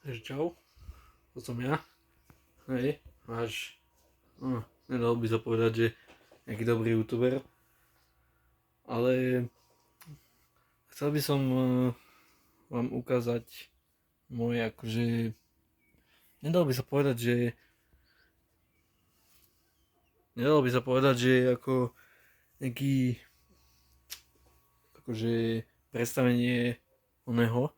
Čau, to som ja. Hej, nedal by sa povedať, že nejaký dobrý youtuber, ale chcel by som vám ukázať môj akože, nedal by sa povedať, že ako nejaký akože predstavenie oného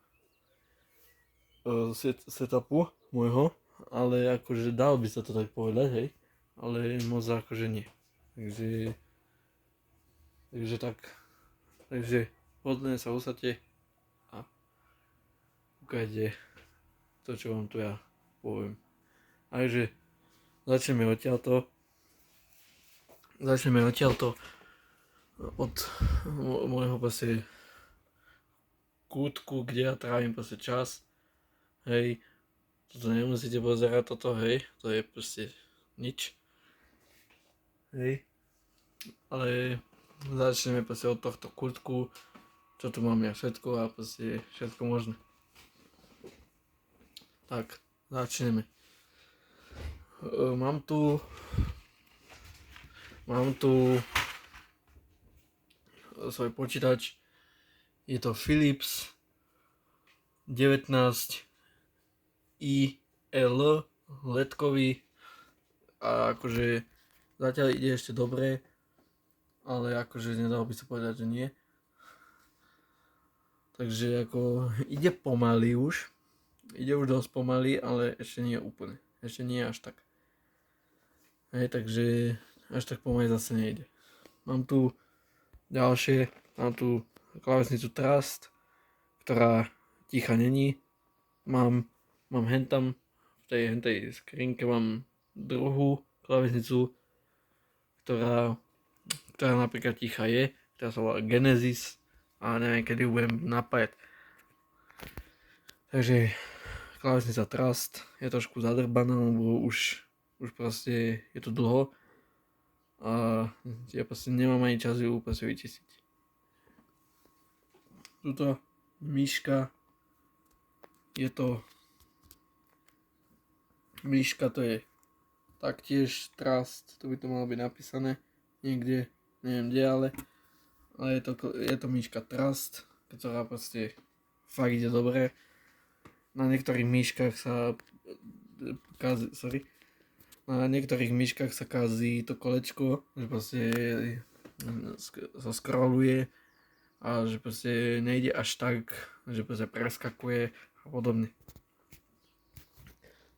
setupu môjho, ale akože dal by sa to tak povedať, hej, ale moc akože nie. Takže tak, takže pohodlne sa usadte a ukážte to, čo vám tu ja poviem. Takže začneme odtiaľto od môjho proste kútku, kde ja trávim proste čas. Hej, toto nemusíte pozerať toto, hej, to je proste nič. Hej, ale začneme proste od tohto kútku, čo tu mám ja všetko a proste všetko možné. Tak, začneme. Mám tu svoj počítač, je to Philips 19IL ledkový a akože zatiaľ ide ešte dobre, ale akože nedalo by sa povedať, že nie. Takže ako ide pomaly už, ide už dosť pomaly, ale ešte nie úplne, ešte nie až tak. Hej, takže až tak pomaly zase nejde. Mám tu klávesnicu Trust, ktorá ticha není. Mám hentam, v tej hentej skrinke mám druhú klávesnicu, ktorá napríklad ticha je, ktorá sa volá Genesis a neviem, kedy ju budem napájať. Takže klávesnica Trust je trošku zadrbaná, lebo už proste je to dlho a ja proste nemám ani čas ju proste vyčistiť. Tuto myška to je taktiež Trust, to by to malo byť napísané niekde, neviem kde, ale je to myška Trust, ktorá proste fakt ide dobre. Na niektorých myškách sa kazí to kolečko, že proste sa scrolluje a že proste nejde až tak, že proste preskakuje a podobne.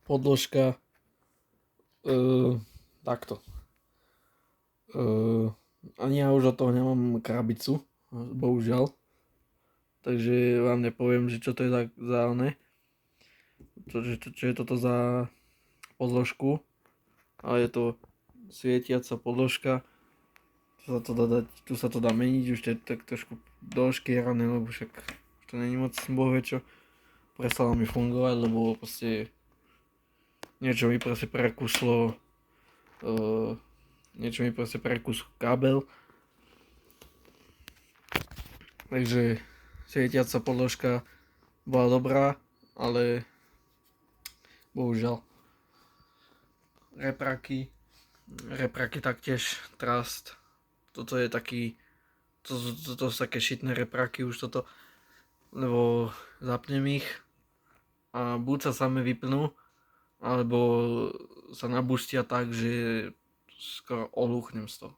Podložka takto. Ani ja už od toho nemám krabicu, bohužiaľ. Takže vám nepoviem, že čo to je za oné. Čo je toto za podložku. Ale je to svietiaca podložka. Tu sa to dá meniť, už to je tak trošku doškierané, lebo však to není moc bohvie čo. Prestalo mi fungovať, lebo proste niečo mi proste prekuslo kábel. Takže svietiaca podložka bola dobrá, ale bohužiaľ. Repraky taktiež Trust. Toto sú také šitné repraky už toto, lebo zapnem ich a buď sa same vypnú, alebo sa nabustia tak, že skoro olúchnem z toho.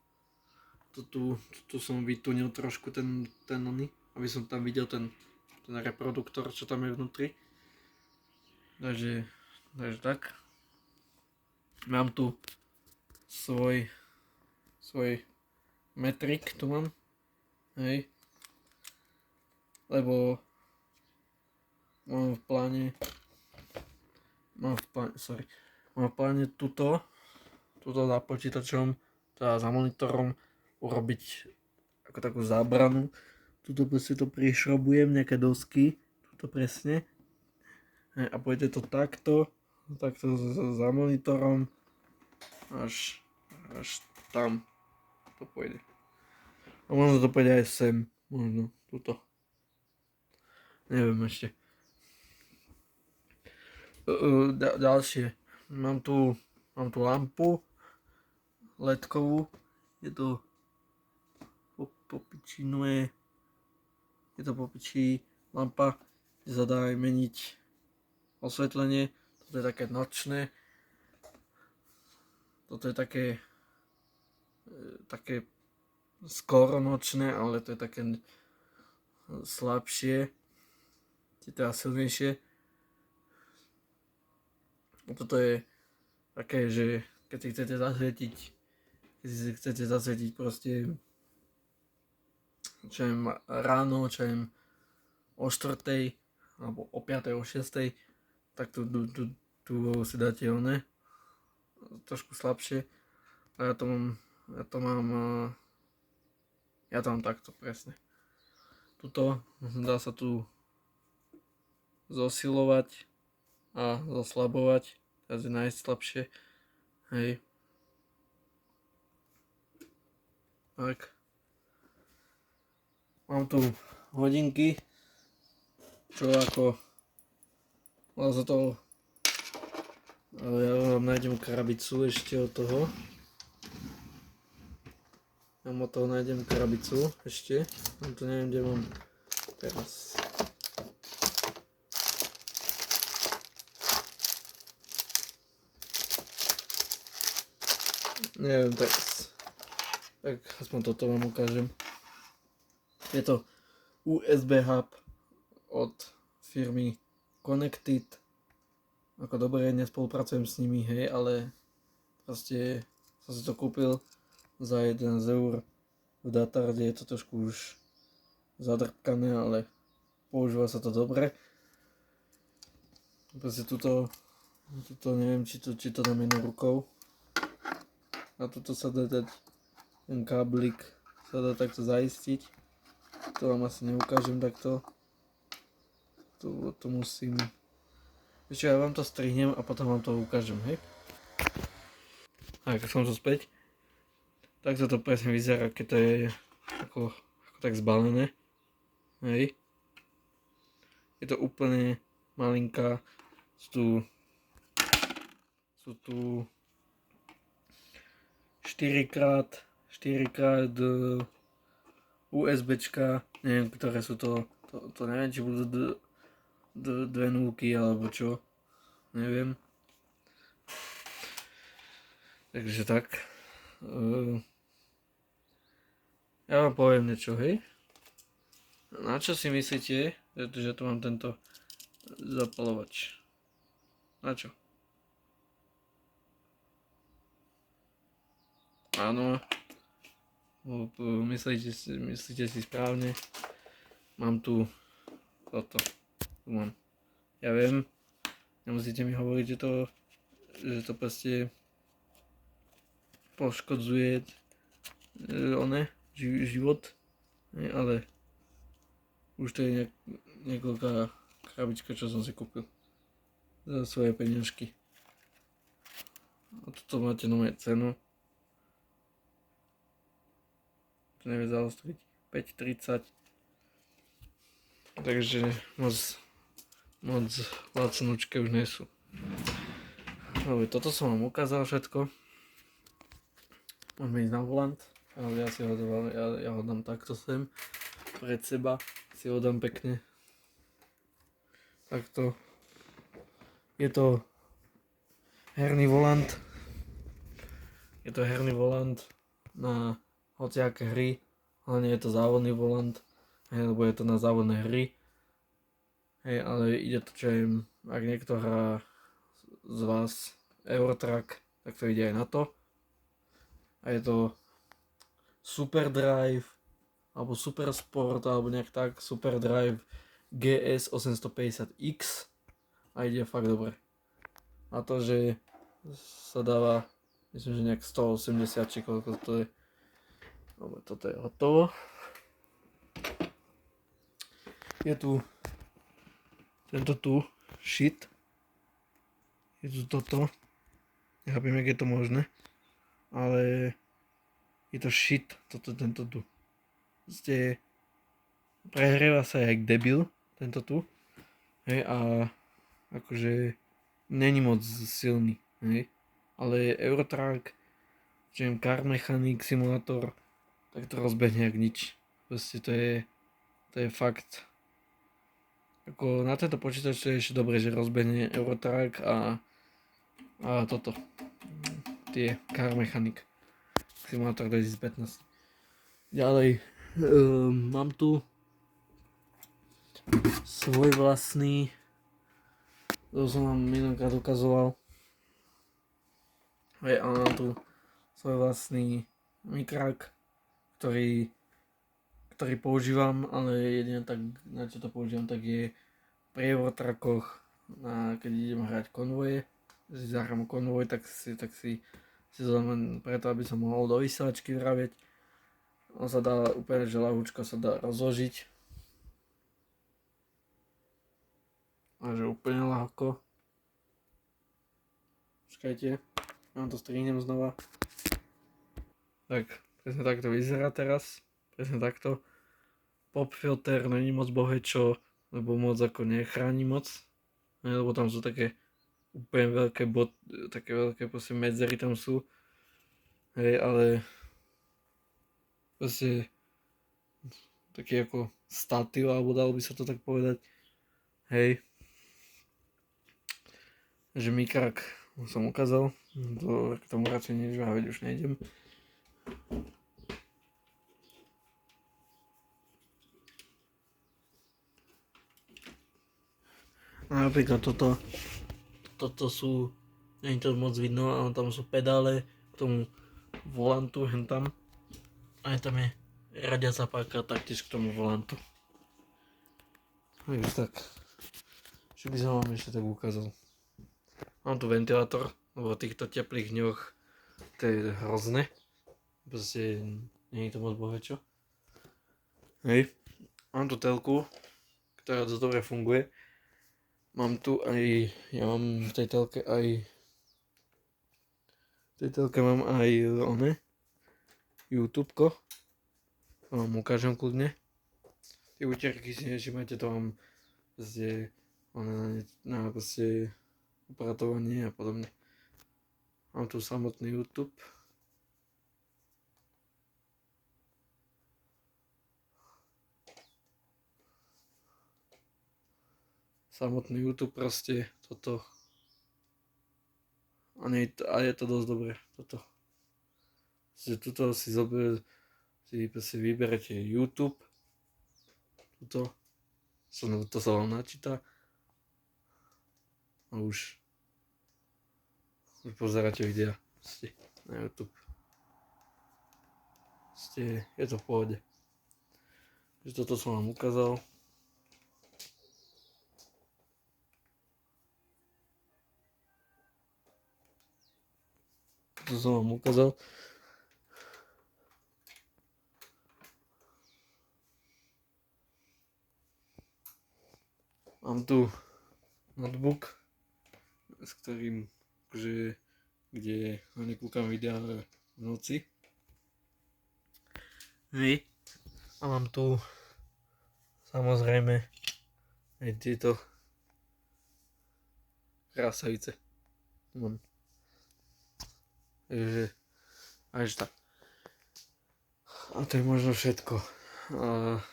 Tu som vytunil trošku ten oný, aby som tam videl ten reproduktor, čo tam je vnútri. Takže tak. Mám tu svoj metrik, tu mám. Hej. Lebo mám v pláne tuto za počítačom, teda za monitorom urobiť ako takú zábranu. Tuto proste to prišrobujem, nejaké dosky, tuto presne. A pôjde to takto za monitorom až tam to pôjde. A možno to pôjde aj sem, možno tuto. Neviem ešte. Ďalšie. Mám tu lampu ledkovú. Je to popičinuje. Je to popičí lampa, kde sa dá aj meniť osvetlenie. Toto je také nočné. Toto je také skoro nočné, ale to je také slabšie. Teda silnejšie. Toto je také, že keď si chcete zasvietiť proste čo viem, ráno, čo viem, o 4. alebo o 5. o 6. tak tu si dáte trošku slabšie. A ja to mám takto presne. Tuto dá sa tu zosilovať a zoslabovať. Teraz je najslabšie. Hej. Tak. Mám tu hodinky, čo ako vlastne to, ale ja vám nájdem krabicu ešte od toho. Ja od toho nájdem krabicu ešte, no to neviem, kde mám teraz. Neviem teraz. Tak aspoň toto vám ukážem. Je to USB hub od firmy Connected. Ako dobre, nespolupracujem s nimi, hej, ale proste som si to kúpil za 1 eur v Datarde. Je to trošku už zadrpkané, ale používa sa to dobre. Proste tuto neviem, či to dám jednou rukou. A tuto sa dá dať, ten káblik sa dá takto zaistiť. To vám asi neukážem takto. To musím. Ešte ja vám to strihnem a potom vám to ukážem, hej? Tak, som tu späť. Tak to presne vyzerá, keď to je ako tak zbalené. Hej. Je to úplne malinká. Sú tu 4x USBčka, neviem, ktoré sú to neviem, či budú dve nulky alebo čo, neviem. Takže tak. Ja vám poviem niečo, hej. Na čo si myslíte, že tu mám tento zapalovač? Na čo? Áno. Myslíte si správne. Mám tu toto. Tu mám. Ja viem. Nemusíte mi hovoriť, že to proste poškodzuje život. Ale už to je niekoľká krabička, čo som si kúpil za svoje peniažky. A toto máte nové cenu. Nevie zaostriť 5,30, takže moc lacnúčke už nie sú. Dobre, toto som vám ukázal všetko. Môžeme ísť na volant, ale ja ho dám takto sem pred seba, si ho dám pekne takto. Je to herný volant na hociaké hry, hlavne je to závodný volant, lebo je to na závodné hry, ale ide to, čo im, ak niekto hrá z vás Eurotrack, tak to ide aj na to. A je to Super Drive, alebo Super Sport, alebo nejak tak, Super Drive GS 850X a ide fakt dobre. A to, že sa dáva, myslím, že nejak 180 či koľko to je. Dobre, toto je hotovo. Je tu tento tu shit. Je tu toto. Nechápem, jak je to možné. Ale je to shit, tento tu. Prehrieva sa jak debil, tento tu. A akože není moc silný, hej. Ale Eurotrack, čiže Car Mechanic Simulator, tak to rozbehne jak nič. Proste to je fakt. Ako na tento počítač to je ešte dobre, že rozbehne Eurotrack a toto. Tie Car Mechanic Simulator 2015. Ďalej, mám tu svoj vlastný, to som vám minulýkrát ukazoval. A mám tu svoj vlastný mikrák, ktorý používam, ale jedine tak, na čo to používam, tak je pri Eurotrackoch, keď idem hrať konvoje, si zahrám konvoj, tak si len preto, aby som mohol do vysielačky vraviť. On sa dá úplne, že ľahúčko sa dá rozložiť. A že úplne ľahko. Počkajte, ja vám to strihnem znova. Tak, presne takto vyzerá teraz. Presne takto. Pop filter není moc bohečo, lebo moc ako nechráni moc. Lebo tam sú také úplne veľké také veľké proste medzery tam sú. Hej, ale proste taký ako statív, alebo dalo by sa to tak povedať. Hej. Že mikrák som ukázal, k tomu radšej nič vraviť už nejdem. A napríklad toto sú, nie je to moc vidno, ale tam sú pedále k tomu volantu, hentam. A tam je radiaca páka taktiež k tomu volantu. Takže tak, čo by som vám ešte tak ukázal. Mám tu ventilátor, lebo v týchto teplých dňoch to je hrozné. Proste nie je to moc bohečo. Hej. Mám tu telku, ktorá dosť dobre funguje. Mám tu aj, ja mám v tej telke mám aj YouTubeko. Vám ukážem kľudne. Tie úterky si nevšimajte, to mám proste na proste upratovanie a podobne. Mám tu samotný YouTube. Samotný YouTube proste toto. A je to dosť dobré, toto. Tuto si proste vyberete YouTube. To sa vám načíta. A už pozeráte videa na YouTube. Je to v pohode. Takže toto som vám ukázal. Toto som vám ukázal. Mám tu notebook, s ktorým kde hlavne kúkam videa v noci. Hej. A mám tu samozrejme aj tieto krásavice. Takže až tak. A to je možno všetko. A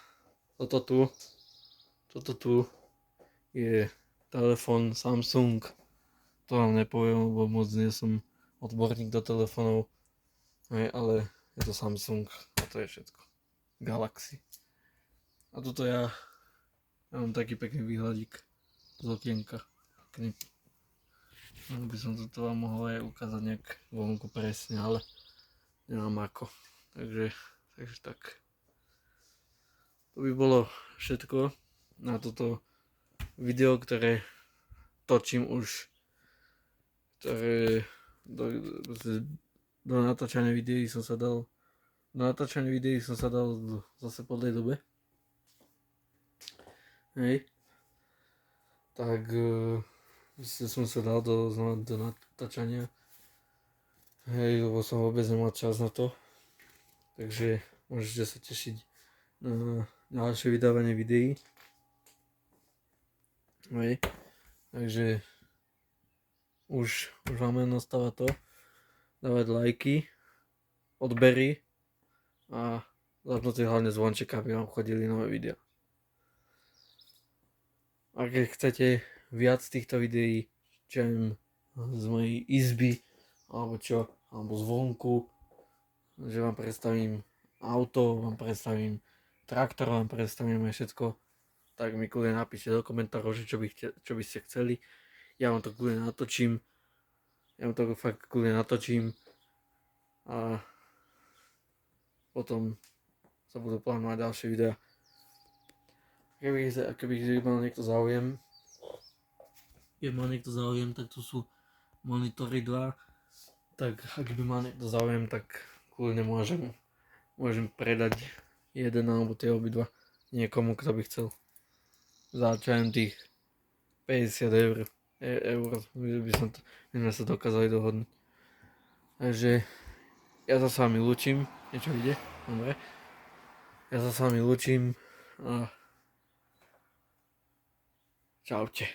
toto tu je telefón Samsung. To vám nepoviem, lebo moc nie som odborník do telefónov. Ale je to Samsung a to je všetko. Galaxy. A toto ja mám taký pekný výhľadík z okienka. By som toto vám mohol aj ukázať nejak vonku presne, ale nemám ako. Takže tak. To by bolo všetko na toto video, ktoré točím už, do natáčania videí som sa dal zase po tej dobe. Hej. Tak som sa dal do natáčania. Hej, lebo som vôbec nemal čas na to. Takže môžete sa tešiť na ďalšie vydávanie videí. Hej. Takže už máme nastáva to, dávať lajky, odbery a zapnúť hlavne zvonček, aby vám chodili nové videá. A keď chcete viac týchto videí, čo ja viem, z mojej izby, alebo čo, alebo zvonku, že vám predstavím auto, vám predstavím traktor, vám predstavím aj všetko, tak mi kľudne napíšte do komentárov, že čo by ste chceli. Ja vám to kľudne natočím. A potom sa budú plánovať ďalšie videá. Keby mal niekto záujem, tak tu sú monitory 2. Tak ak by mal niekto záujem, tak kľudne môžem predať jeden alebo tie obidva niekomu, kto by chcel. Za čo len tých 50 eur by sme sa dokázali dohodnúť. Takže ja sa s vami lúčim. Niečo ide? Dobre. Ja sa s vami lúčim a čaute.